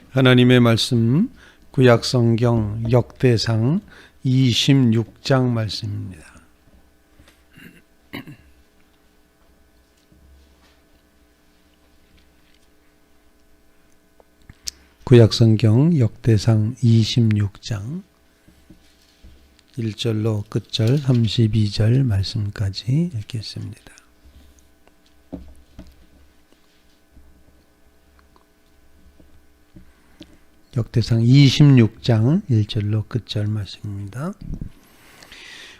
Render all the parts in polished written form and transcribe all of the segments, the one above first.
하나님의 말씀 구약성경 역대상 26장 말씀입니다. 구약성경 역대상 26장 1절로 끝절 32절 말씀까지 읽겠습니다. 역대상 26장 1절로 끝절 말씀입니다.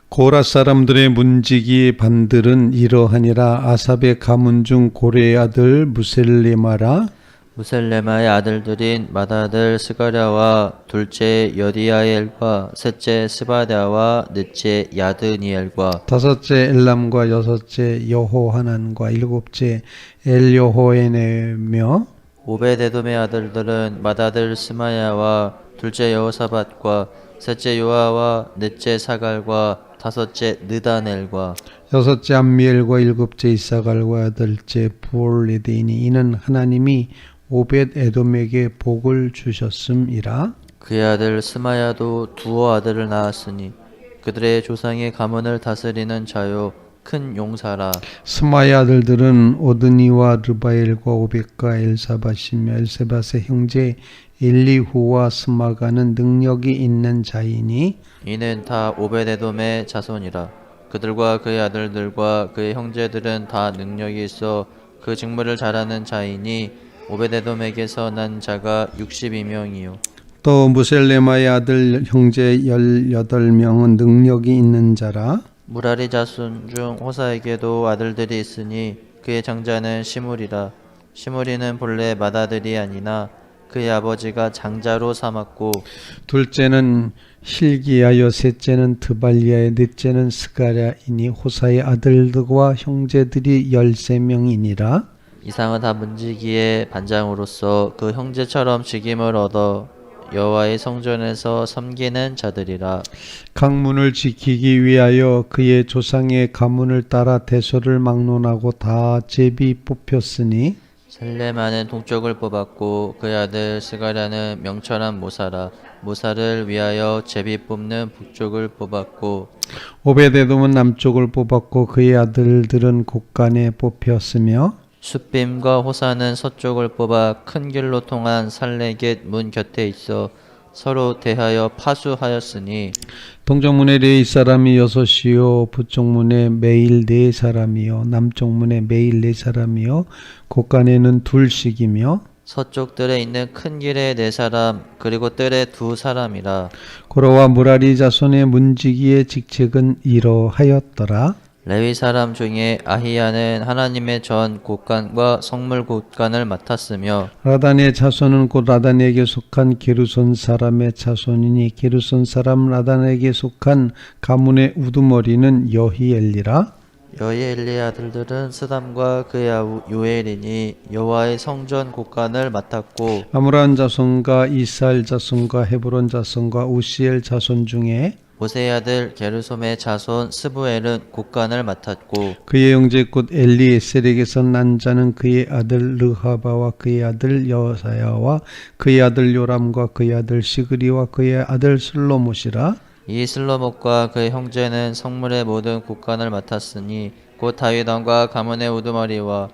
고라 사람들의 문지기 반들은 이러하니라. 아삽의 가문 중 고레의 아들 무셀레마라. 무셀레마의 아들들인 맏아들 스가랴와 둘째 여디아엘과 셋째 스바랴와 넷째 야드니엘과 다섯째 엘람과 여섯째 여호하난과 일곱째 엘여호에네며 오베데돔의 아들들은 맏아들 스마야와 둘째 여호사밧과 셋째 요아와 넷째 사갈과 다섯째 느다넬과 여섯째 암미엘과 일곱째 이사갈과 여덟째 부올레데이니. 이는 하나님이 오벳 에돔에게 복을 주셨음이라. 그의 아들 스마야도 두어 아들을 낳았으니 그들의 조상의 가문을 다스리는 자요 큰 용사라. 스마의 아들들은 오드니와 르바엘과 오벳과 엘사밧이며 엘세밧의 형제 엘리후와 스마가는 능력이 있는 자이니. 이는 다 오베데돔의 자손이라. 그들과 그의 아들들과 그의 형제들은 다 능력이 있어 그 직무를 잘하는 자이니 오베데돔에게서 난 자가 62명이요 또 무셀레마의 아들 형제 18명은 능력이 있는 자라. 무라리 자손 중 호사에게도 아들들이 있으니 그의 장자는 시므리라. 시므리는 본래 맏아들이 아니나 그의 아버지가 장자로 삼았고 둘째는 hil기야여, 셋째는 드발리야여, 넷째는 스가랴이니. 호사의 아들들과 형제들이 13명이니라. 이상은 다 문지기의 반장으로서 그 형제처럼 직임을 얻어 여호와의 성전에서 섬기는 자들이라. 강문을 지키기 위하여 그의 조상의 가문을 따라 대소를 막론하고 다 제비 뽑혔으니. 셀레마는 동쪽을 뽑았고 그의 아들 스가랴는 명철한 모사라. 모사를 위하여 제비 뽑는 북쪽을 뽑았고 오베데돔은 남쪽을 뽑았고 그의 아들들은 곳간에 뽑혔으며. 숫빔과 호사는 서쪽을 뽑아 큰 길로 통한 살레겟 문 곁에 있어 서로 대하여 파수하였으니 동쪽문에 레위 사람이 6이요 북쪽문에 매일 4사람이요 남쪽문에 매일 4사람이요 곳간에는 둘씩이며. 서쪽 뜰에 있는 큰 길에 4사람 그리고 뜰에 2사람이라. 고로와 무라리 자손의 문지기의 직책은 이러하였더라. 레위 사람 중에 아히야는 하나님의 전 곳간과 성물 곳간을 맡았으며 라단의 자손은 곧 라단에게 속한 게르손 사람의 자손이니. 게르손 사람 라단에게 속한 가문의 우두머리는 여히엘리라. 여히엘리의 아들들은 스담과 그의 아우 요엘이니 여호와의 성전 곳간을 맡았고 아므란 자손과 이스라엘 자손과 헤브론 자손과 우시엘 자손 중에 모세의 아들 게르솜의 자손 스부엘은 곳간을 맡았고 그의 형제 곧 엘리에셀에게서 난 자는 그의 아들 르하바와 그의 아들 여사야와 그의 아들 요람과 그의 아들 시그리와 그의 아들 슬로못이라. 이 슬로목과 그의 형제는 성물의 모든 곳간을 맡았으니 곧 다윗 왕과 가문의 우두머리와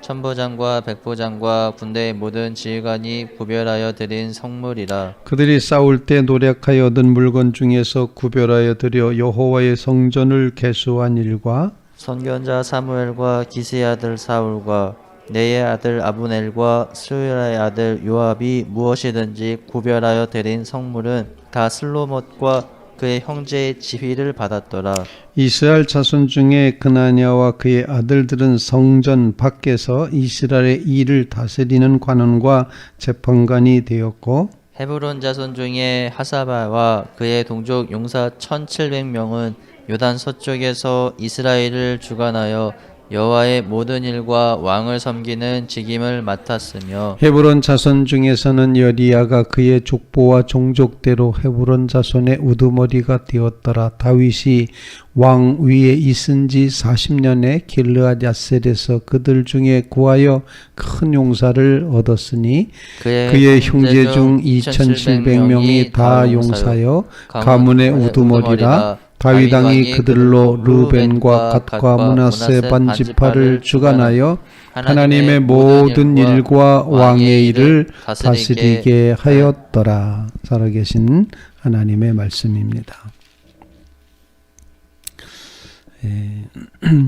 천부장과 백부장과 군대의 모든 지휘관이 구별하여 드린 성물이라. 그들이 싸울 때 노력하여 얻은 물건 중에서 구별하여 드려 여호와의 성전을 개수한 일과 선견자 사무엘과 기스의 아들 사울과 네의 아들 아브넬과 스루야의 아들 요압이 무엇이든지 구별하여 드린 성물은 다 슬로못과 그의 형제의 지휘를 받았더라. 이스라엘 자손 중에 그나냐와 그의 아들들은 성전 밖에서 이스라엘의 일을 다스리는 관원과 재판관이 되었고 헤브론 자손 중에 하사바와 그의 동족 용사 1700명은 요단 서쪽에서 이스라엘을 주관하여 여호와의 모든 일과 왕을 섬기는 직임을 맡았으며 헤브론 자손 중에서는 여리야가 그의 족보와 종족대로 헤브론 자손의 우두머리가 되었더라. 다윗이 왕 위에 있은 지 40년에 길르앗 야셀에서 그들 중에 구하여 큰 용사를 얻었으니 그의 형제 중 2700명이 다 용사여 가문의 우두머리라. 다윗 왕이 그들로 르벤과 갓과 므낫세 반지파를 주관하여 하나님의 모든 일과 왕의 일을 다스리게 하였더라. 살아계신 하나님의 말씀입니다.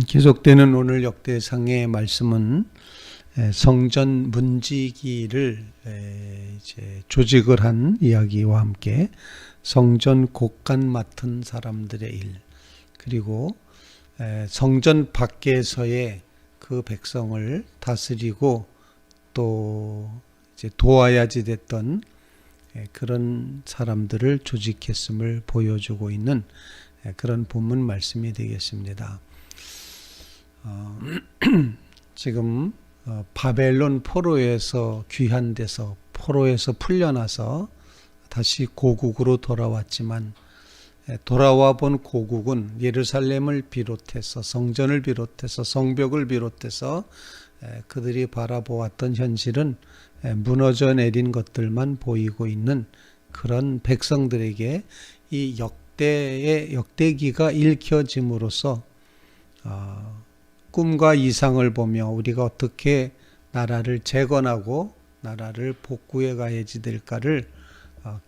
계속되는 오늘 역대상의 말씀은 성전 문지기를 이제 조직을 한 이야기와 함께 성전 곳간 맡은 사람들의 일, 그리고 성전 밖에서의 그 백성을 다스리고 또 이제 도와야지 됐던 그런 사람들을 조직했음을 보여주고 있는 그런 본문 말씀이 되겠습니다. 지금 바벨론 포로에서 귀환돼서 포로에서 풀려나서 다시 고국으로 돌아왔지만 돌아와 본 고국은 예루살렘을 비롯해서 성전을 비롯해서 성벽을 비롯해서 그들이 바라보았던 현실은 무너져 내린 것들만 보이고 있는 그런 백성들에게 이 역대기가 읽혀짐으로써 꿈과 이상을 보며 우리가 어떻게 나라를 재건하고 나라를 복구해 가야지 될까를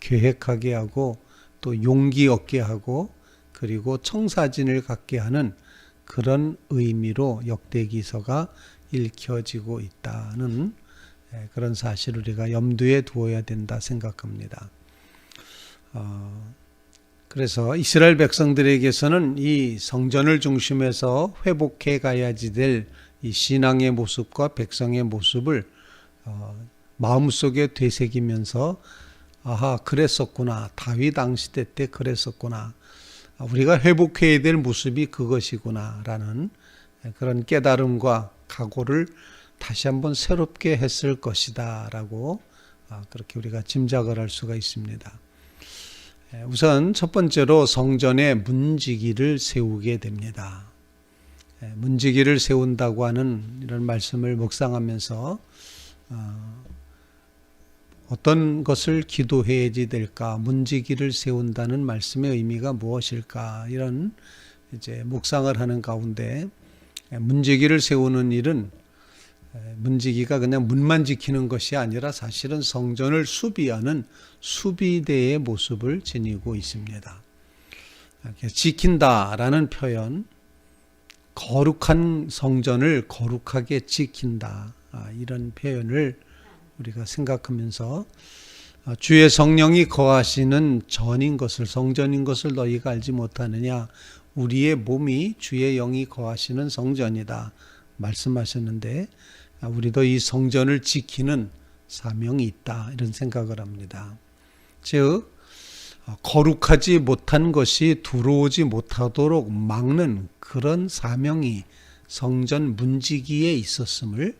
계획하게 하고 또 용기 얻게 하고 그리고 청사진을 갖게 하는 그런 의미로 역대기서가 읽혀지고 있다는 그런 사실을 우리가 염두에 두어야 된다 생각합니다. 그래서 이스라엘 백성들에게서는 이 성전을 중심해서 회복해 가야지 될 이 신앙의 모습과 백성의 모습을 마음속에 되새기면서 아하, 그랬었구나. 다윗 왕 시대 때 그랬었구나. 우리가 회복해야 될 모습이 그것이구나 라는 그런 깨달음과 각오를 다시 한번 새롭게 했을 것이다 라고 그렇게 우리가 짐작을 할 수가 있습니다. 우선 첫 번째로 성전에 문지기를 세우게 됩니다. 문지기를 세운다고 하는 이런 말씀을 묵상하면서 어떤 것을 기도해야지 될까? 문지기를 세운다는 말씀의 의미가 무엇일까? 이런 이제 묵상을 하는 가운데 문지기를 세우는 일은 문지기가 그냥 문만 지키는 것이 아니라 사실은 성전을 수비하는 수비대의 모습을 지니고 있습니다. 지킨다라는 표현, 거룩한 성전을 거룩하게 지킨다, 이런 표현을 우리가 생각하면서 주의 성령이 거하시는 전인 것을, 성전인 것을 너희가 알지 못하느냐? 우리의 몸이 주의 영이 거하시는 성전이다 말씀하셨는데 우리도 이 성전을 지키는 사명이 있다 이런 생각을 합니다. 즉 거룩하지 못한 것이 들어오지 못하도록 막는 그런 사명이 성전 문지기에 있었음을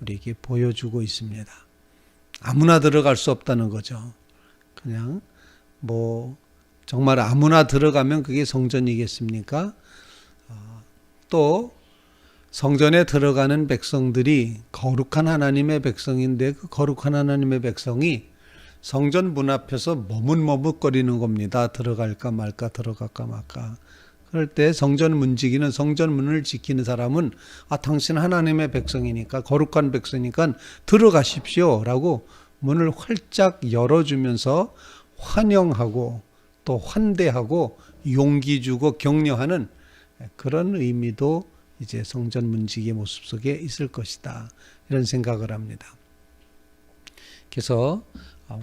우리에게 보여주고 있습니다. 아무나 들어갈 수 없다는 거죠. 그냥 정말 아무나 들어가면 그게 성전이겠습니까? 또 성전에 들어가는 백성들이 거룩한 하나님의 백성인데 그 거룩한 하나님의 백성이 성전 문 앞에서 머뭇머뭇거리는 겁니다. 들어갈까 말까 들어갈까 말까. 그럴 때 성전 문지기는 성전 문을 지키는 사람은 당신 하나님의 백성이니까 거룩한 백성이니까 들어가십시오 라고 문을 활짝 열어주면서 환영하고 또 환대하고 용기 주고 격려하는 그런 의미도 이제 성전 문지기의 모습 속에 있을 것이다 이런 생각을 합니다. 그래서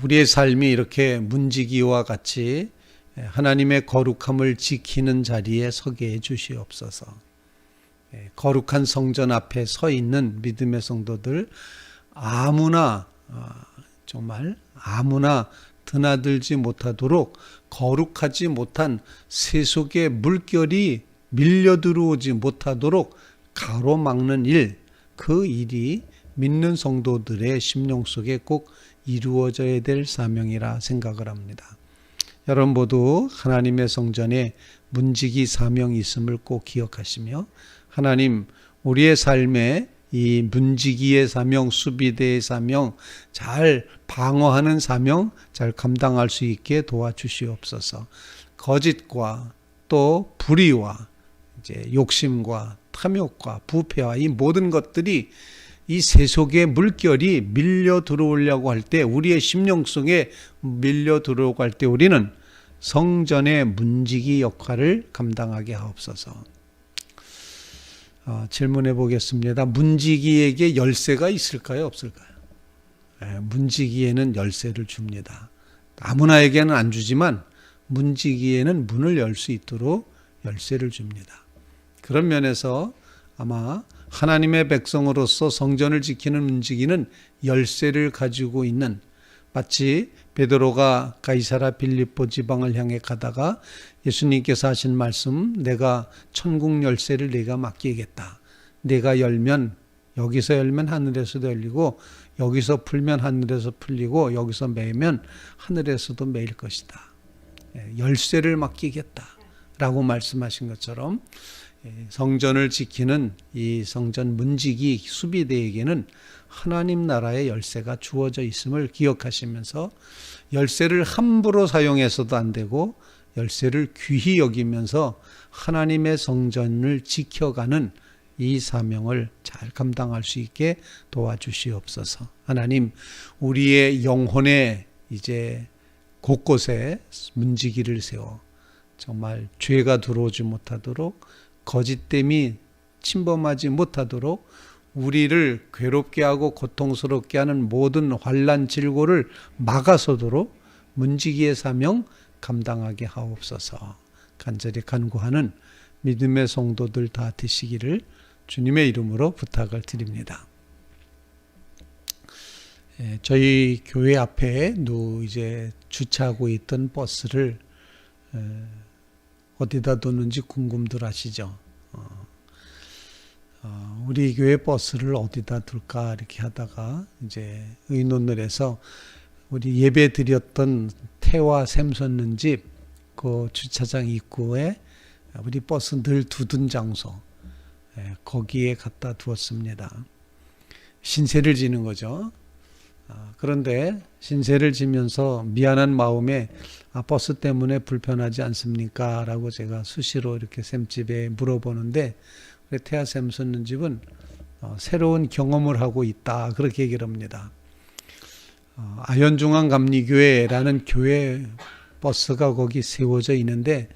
우리의 삶이 이렇게 문지기와 같이 하나님의 거룩함을 지키는 자리에 서게 해 주시옵소서. 거룩한 성전 앞에 서 있는 믿음의 성도들 아무나 정말 아무나 드나들지 못하도록 거룩하지 못한 세속의 물결이 밀려 들어오지 못하도록 가로막는 일, 그 일이 믿는 성도들의 심령 속에 꼭 이루어져야 될 사명이라 생각을 합니다. 여러분 모두 하나님의 성전에 문지기 사명이 있음을 꼭 기억하시며, 하나님 우리의 삶에 이 문지기의 사명, 수비대의 사명, 잘 방어하는 사명 잘 감당할 수 있게 도와주시옵소서. 거짓과 또 불의와 이제 욕심과 탐욕과 부패와 이 모든 것들이 이 세속의 물결이 밀려 들어오려고 할 때, 우리의 심령 속에 밀려 들어오고 할 때 우리는 성전의 문지기 역할을 감당하게 하옵소서. 질문해 보겠습니다. 문지기에게 열쇠가 있을까요, 없을까요? 문지기에는 열쇠를 줍니다. 아무나에게는 안 주지만 문지기에는 문을 열 수 있도록 열쇠를 줍니다. 그런 면에서 아마 하나님의 백성으로서 성전을 지키는 문지기는 열쇠를 가지고 있는, 마치 베드로가 가이사라 빌립보 지방을 향해 가다가 예수님께서 하신 말씀, 내가 천국 열쇠를 내가 맡기겠다. 내가 열면, 여기서 열면 하늘에서도 열리고, 여기서 풀면 하늘에서 풀리고, 여기서 매면 하늘에서도 매일 것이다. 열쇠를 맡기겠다 라고 말씀하신 것처럼 성전을 지키는 이 성전 문지기 수비대에게는 하나님 나라의 열쇠가 주어져 있음을 기억하시면서, 열쇠를 함부로 사용해서도 안 되고 열쇠를 귀히 여기면서 하나님의 성전을 지켜가는 이 사명을 잘 감당할 수 있게 도와주시옵소서. 하나님, 우리의 영혼에 이제 곳곳에 문지기를 세워 정말 죄가 들어오지 못하도록, 거짓됨이 침범하지 못하도록, 우리를 괴롭게 하고 고통스럽게 하는 모든 환난 질고를 막아서도록 문지기의 사명 감당하게 하옵소서. 간절히 간구하는 믿음의 성도들 다 되시기를 주님의 이름으로 부탁을 드립니다. 저희 교회 앞에 이제 주차하고 있던 버스를 어디다 뒀는지 궁금들 하시죠? 우리 교회 버스를 어디다 둘까 이렇게 하다가 이제 의논을 해서 우리 예배 드렸던 태화 샘솟는 집 그 주차장 입구에 우리 버스 늘 두던 장소, 거기에 갖다 두었습니다. 신세를 지는 거죠. 그런데 신세를 지면서 미안한 마음에 버스 때문에 불편하지 않습니까? 라고 제가 수시로 이렇게 샘집에 물어보는데, 태아 샘솟는 집은 새로운 경험을 하고 있다, 그렇게 얘기를 합니다. 아현중앙감리교회라는 교회 버스가 거기 세워져 있는데,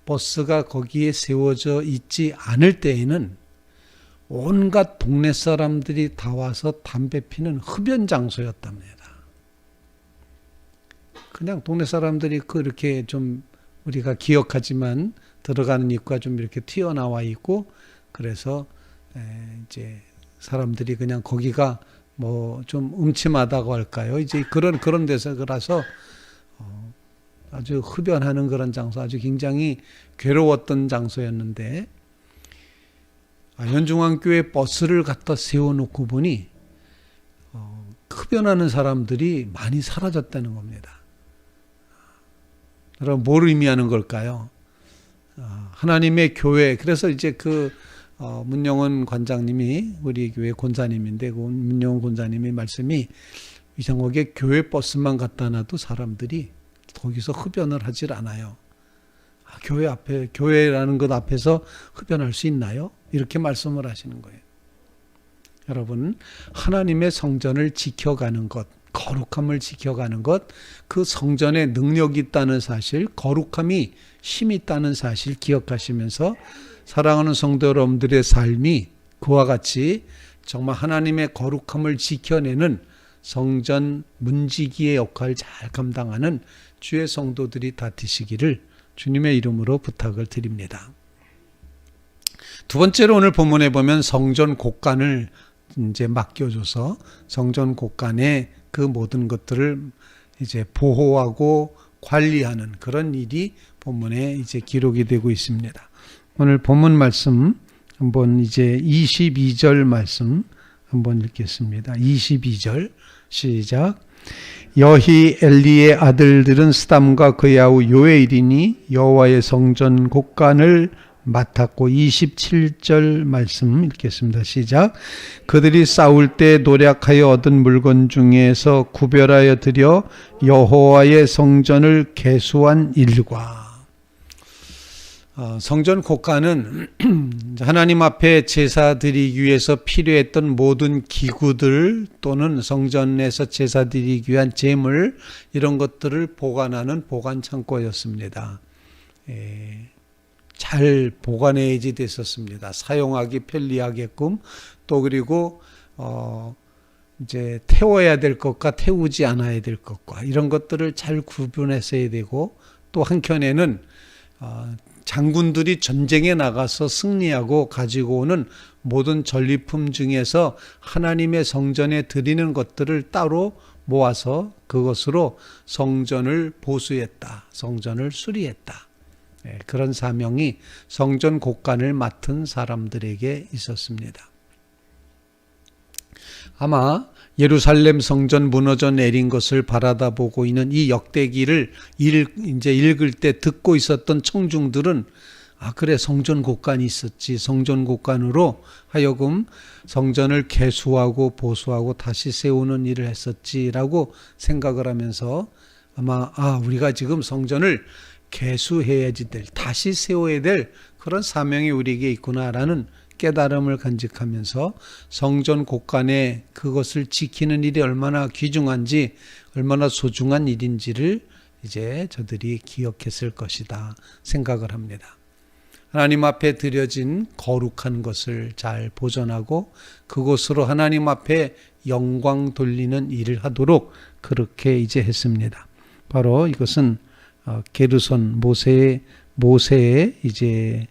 버스가 거기에 세워져 있지 않을 때에는 온갖 동네 사람들이 다 와서 담배 피는 흡연 장소였답니다. 그냥 동네 사람들이 그렇게 좀 우리가 기억하지만 들어가는 입구가 좀 이렇게 튀어나와 있고, 그래서 이제 사람들이 그냥 거기가 뭐 좀 음침하다고 할까요? 이제 그런 데서 그래서 아주 흡연하는 그런 장소, 아주 굉장히 괴로웠던 장소였는데, 아현중앙교회 버스를 갖다 세워놓고 보니 흡연하는 사람들이 많이 사라졌다는 겁니다. 여러분, 뭘 의미하는 걸까요? 하나님의 교회, 그래서 이제 문영원 관장님이 우리 교회 권사님인데, 그 문영원 권사님의 말씀이 이상하게 교회 버스만 갖다 놔도 사람들이 거기서 흡연을 하질 않아요. 교회 앞에, 교회라는 것 앞에서 흡연할 수 있나요? 이렇게 말씀을 하시는 거예요. 여러분, 하나님의 성전을 지켜가는 것, 거룩함을 지켜가는 것, 그 성전에 능력이 있다는 사실, 거룩함이 힘이 있다는 사실 기억하시면서 사랑하는 성도 여러분들의 삶이 그와 같이 정말 하나님의 거룩함을 지켜내는 성전 문지기의 역할을 잘 감당하는 주의 성도들이 다 되시기를 주님의 이름으로 부탁을 드립니다. 두 번째로 오늘 본문에 보면 성전 곳간을 이제 맡겨줘서 성전 곳간에 그 모든 것들을 이제 보호하고 관리하는 그런 일이 본문에 이제 기록이 되고 있습니다. 오늘 본문 말씀 한번 이제 22절 말씀 한번 읽겠습니다. 22절 시작. 여히 엘리의 아들들은 스담과 그의 아우 요엘이니 여호와의 성전 곡간을 맡았고 27절 말씀 읽겠습니다. 시작. 그들이 싸울 때 노력하여 얻은 물건 중에서 구별하여 드려 여호와의 성전을 계수한 일과. 성전 곡간은 하나님 앞에 제사 드리기 위해서 필요했던 모든 기구들 또는 성전에서 제사 드리기 위한 제물 이런 것들을 보관하는 보관 창고였습니다. 잘 보관해야지 됐었습니다. 사용하기 편리하게끔 또 그리고 이제 태워야 될 것과 태우지 않아야 될 것과 이런 것들을 잘 구분했어야 되고 또 한켠에는 장군들이 전쟁에 나가서 승리하고 가지고 오는 모든 전리품 중에서 하나님의 성전에 드리는 것들을 따로 모아서 그것으로 성전을 보수했다. 성전을 수리했다. 그런 사명이 성전 곡간을 맡은 사람들에게 있었습니다. 아마 예루살렘 성전 무너져 내린 것을 바라다 보고 있는 이 역대기를 이제 읽을 때 듣고 있었던 청중들은 그래 성전 곡간이 있었지. 성전 곡간으로 하여금 성전을 개수하고 보수하고 다시 세우는 일을 했었지라고 생각을 하면서 아마 우리가 지금 성전을 개수해야지 될, 다시 세워야 될 그런 사명이 우리에게 있구나라는 깨달음을 간직하면서 성전 곡간에 그것을 지키는 일이 얼마나 귀중한지 얼마나 소중한 일인지를 이제 저들이 기억했을 것이다 생각을 합니다. 하나님 앞에 드려진 거룩한 것을 잘 보존하고 그것으로 하나님 앞에 영광 돌리는 일을 하도록 그렇게 이제 했습니다. 바로 이것은 게르손 모세의 이제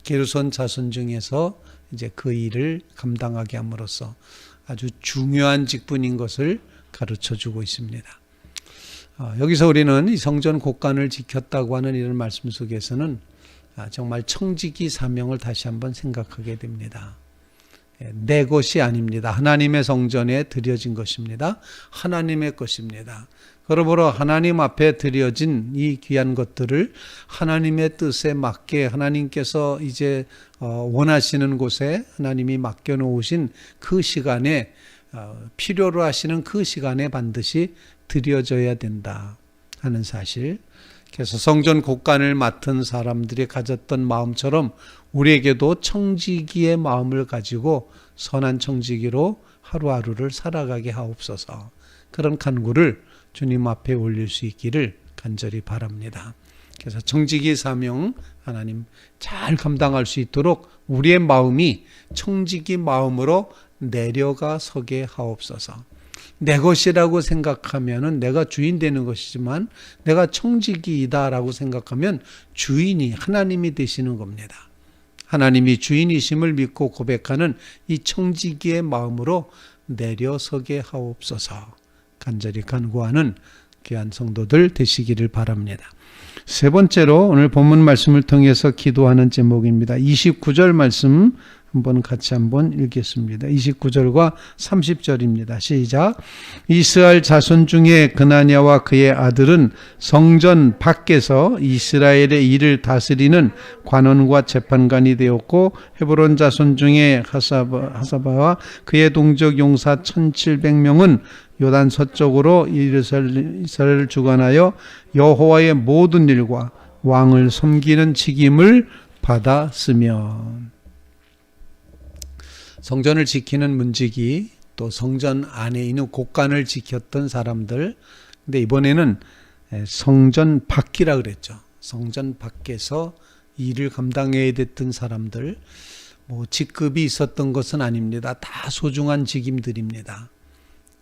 게르손 자손 중에서 이제 그 일을 감당하게 함으로써 아주 중요한 직분인 것을 가르쳐 주고 있습니다. 여기서 우리는 이 성전 곡간을 지켰다고 하는 이런 말씀 속에서는 정말 청지기 사명을 다시 한번 생각하게 됩니다. 내 것이 아닙니다. 하나님의 성전에 드려진 것입니다. 하나님의 것입니다. 그러므로 하나님 앞에 드려진 이 귀한 것들을 하나님의 뜻에 맞게 하나님께서 이제 원하시는 곳에 하나님이 맡겨놓으신 그 시간에 필요로 하시는 그 시간에 반드시 드려져야 된다 하는 사실. 그래서 성전 곡간을 맡은 사람들이 가졌던 마음처럼 우리에게도 청지기의 마음을 가지고 선한 청지기로 하루하루를 살아가게 하옵소서. 그런 간구를 주님 앞에 올릴 수 있기를 간절히 바랍니다. 그래서 청지기 사명 하나님 잘 감당할 수 있도록 우리의 마음이 청지기 마음으로 내려가 서게 하옵소서. 내 것이라고 생각하면은 내가 주인 되는 것이지만 내가 청지기이다라고 생각하면 주인이 하나님이 되시는 겁니다. 하나님이 주인이심을 믿고 고백하는 이 청지기의 마음으로 내려서게 하옵소서. 간절히 간구하는 귀한 성도들 되시기를 바랍니다. 세 번째로 오늘 본문 말씀을 통해서 기도하는 제목입니다. 29절 말씀 한번 읽겠습니다. 29절과 30절입니다. 시작. 이스라엘 자손 중에 그나냐와 그의 아들은 성전 밖에서 이스라엘의 일을 다스리는 관원과 재판관이 되었고 헤브론 자손 중에 하사바와 그의 동족 용사 1700명은 요단 서쪽으로 이스라엘을 주관하여 여호와의 모든 일과 왕을 섬기는 직임을 받았으며. 성전을 지키는 문지기 또 성전 안에 있는 곡간을 지켰던 사람들. 근데 이번에는 성전 밖이라 그랬죠. 성전 밖에서 일을 감당해야 됐던 사람들. 직급이 있었던 것은 아닙니다. 다 소중한 직임들입니다.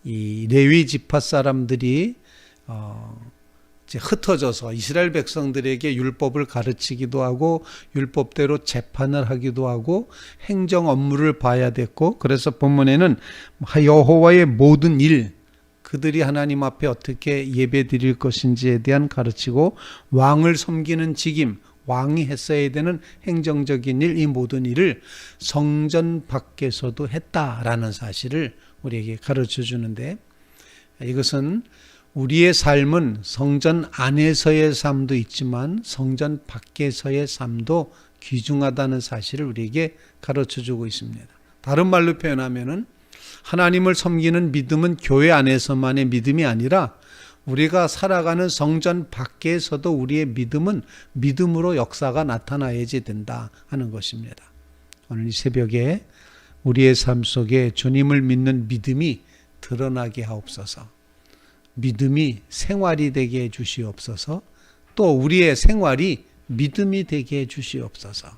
이 레위 지파 사람들이 이제 흩어져서 이스라엘 백성들에게 율법을 가르치기도 하고 율법대로 재판을 하기도 하고 행정 업무를 봐야 됐고, 그래서 본문에는 여호와의 모든 일, 그들이 하나님 앞에 어떻게 예배 드릴 것인지에 대한 가르치고 왕을 섬기는 직임, 왕이 했어야 되는 행정적인 일, 이 모든 일을 성전 밖에서도 했다라는 사실을 우리에게 가르쳐 주는데, 이것은 우리의 삶은 성전 안에서의 삶도 있지만 성전 밖에서의 삶도 귀중하다는 사실을 우리에게 가르쳐 주고 있습니다. 다른 말로 표현하면은 하나님을 섬기는 믿음은 교회 안에서만의 믿음이 아니라 우리가 살아가는 성전 밖에서도 우리의 믿음은 믿음으로 역사가 나타나야지 된다 하는 것입니다. 오늘 이 새벽에 우리의 삶 속에 주님을 믿는 믿음이 드러나게 하옵소서. 믿음이 생활이 되게 해 주시옵소서. 또 우리의 생활이 믿음이 되게 해 주시옵소서.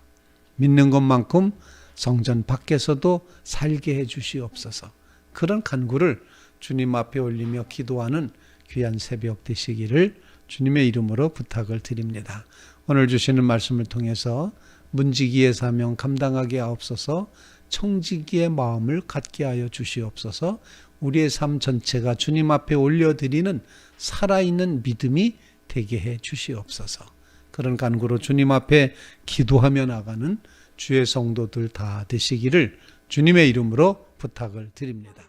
믿는 것만큼 성전 밖에서도 살게 해 주시옵소서. 그런 간구를 주님 앞에 올리며 기도하는 귀한 새벽 되시기를 주님의 이름으로 부탁을 드립니다. 오늘 주시는 말씀을 통해서 문지기의 사명 감당하게 하옵소서. 청지기의 마음을 갖게 하여 주시옵소서. 우리의 삶 전체가 주님 앞에 올려드리는 살아있는 믿음이 되게 해 주시옵소서. 그런 간구로 주님 앞에 기도하며 나가는 주의 성도들 다 되시기를 주님의 이름으로 부탁을 드립니다.